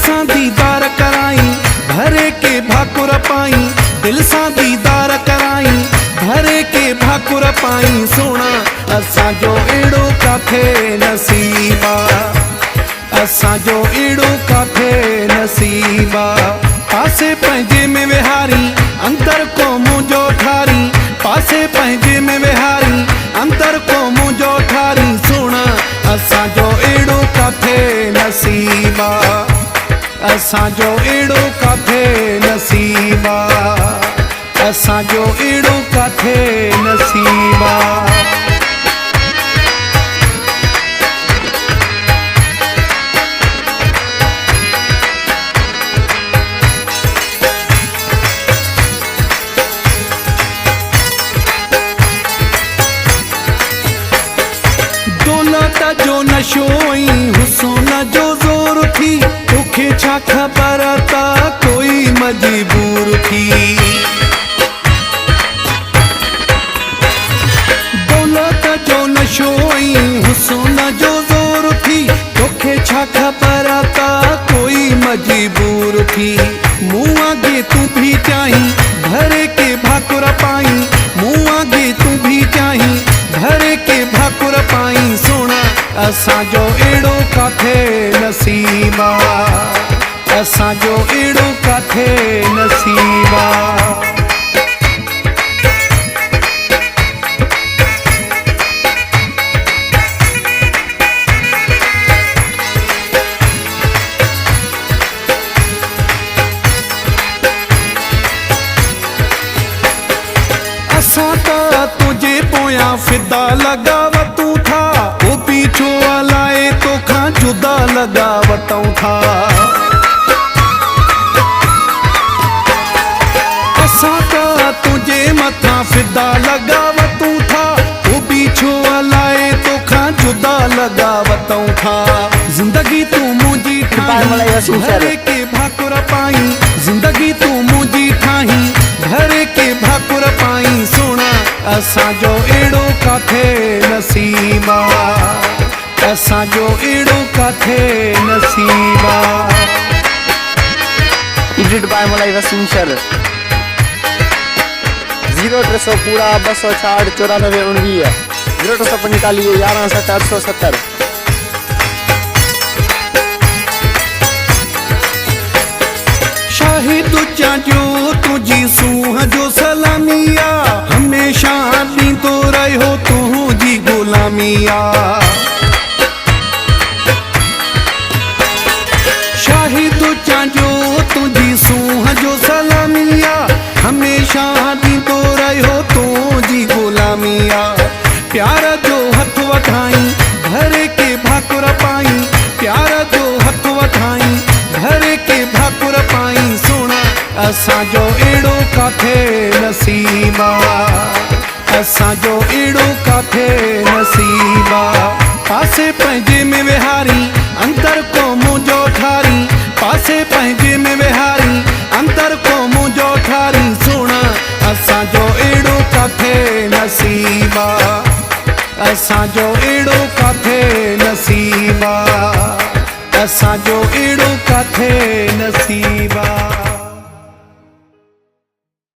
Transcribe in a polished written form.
सां दीदार कराई भरे के भाकुर पाई दिल सां दीदार कराई भरे के भाकुर पाई सोना असांजो एड़ो काथे नसीबा असांजो एड़ो काथे नसीबा पासे पंहिंजे में विहारी अंतर को मुंहिंजो ठारी पासे पंहिंजे में विहारी अंतर को मुंहिंजो ठारी सोना असांजो एड़ो काथे नसीबा असांजो एड़ो काथे नसीबा असांजो एड़ो काथे नसीबा। दौलत जो नशो हुस्न जो जोर थी तोखे छा ख़बर ता कोई मजबूर थी दौलत जो नशो हुस्न जो जोर थी तोखे छा ख़बर ता कोई मजबूर थी मुँह आगे तू भी चाही भरे के भाकुर पाई मुँह आगे तू भी चाही भरे के भाकुर पाई सोना असांजो एड़ो काथे नसीबा असांजो एड़ो काथे नसीबा। असां त तुझे पोयां फिदा लगावतूं था वो पीछो हलाए तोखां जुदा लगावतूं था असां त तुझे मथां फिदा लगावतूं था वो पीछो हलाए तोखां जुदा लगावतूं था जिंदगी तू मुंहिंजी ठाही भरे के भाकुर पाई जिंदगी तू मुंहिंजी ठाही भरे के भाकुर पाई सोना असांजो एड़ो काथे नसीबा असांजो एड़ो काथे नसीबा। एडिट बाय मलाई वसीम शर 0300 पूरा 266 94 19 0345 11 7 870। शाहिद चाटियो तुझी सूह जो सलामिया हमेशा ॾींदो रहियो तुंहिंजी गुलामिया शाहिद चाटियो तुझी सूह जो सलामिया हमेशा ॾींदो रहियो तुंहिंजी गुलामिया प्यार जो हथ वठाई भरे के भाकुर पाई प्यार जो हथ वठाई भरे के भाकुर पाई सोना असांजो एड़ो काथे नसीबा असांजो एड़ो काथे नसीबा पासे पंहिंजे में विहारी अंतर को मुंहिंजो ठारी पासे पंहिंजे में विहारी अंतर को मुंहिंजो ठारी सोना असांजो एड़ो काथे नसीबा असांजो एड़ो काथे नसीबा असांजो एड़ो काथे नसीबा।